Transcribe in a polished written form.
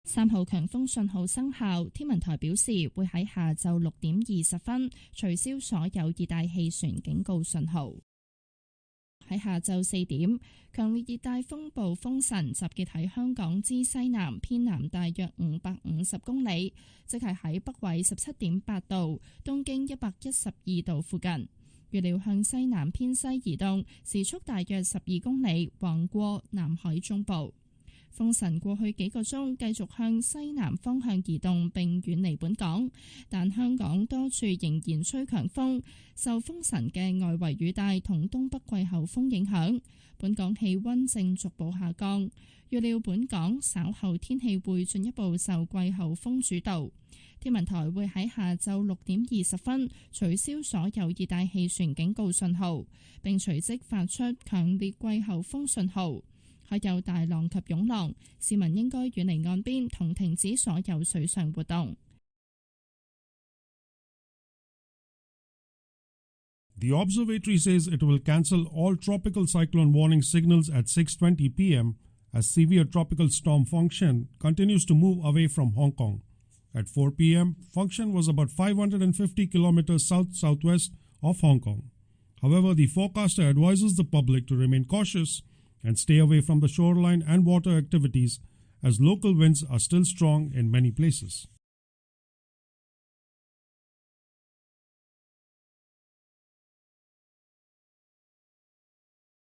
3號強風信號生效，天文台表示會喺下晝6點20分取消所有熱帶氣旋警告信號。喺下晝4點，強烈熱帶風暴風神集結喺香港之西南偏南大約550公里，即係喺北緯17.8度、東經112度附近。預料向西南偏西移動，時速大約12公里，橫過南海中部。風神過去幾個鐘繼續向西南方向移動並遠離本港，但香港多處仍然吹強風，受風神嘅外圍雨帶同東北季候風影響，本港氣溫正逐步下降。預料本港稍後天氣會進一步受季候風主導。天文台會喺下晝6點20分取消所有熱帶氣旋警告信號，並隨即發出強烈季候風信號。海有大浪及湧浪，市民應該遠離岸邊同停止所有水上活動。The observatory says it will cancel all tropical cyclone warning signals at 6:20 p.m. as severe tropical storm Function continues to move away from Hong Kong. At 4 p.m., Function was about 550 kilometers south-southwest of Hong Kong. However, the forecaster advises the public to remain cautious and stay away from the shoreline and water activities as local winds are still strong in many places.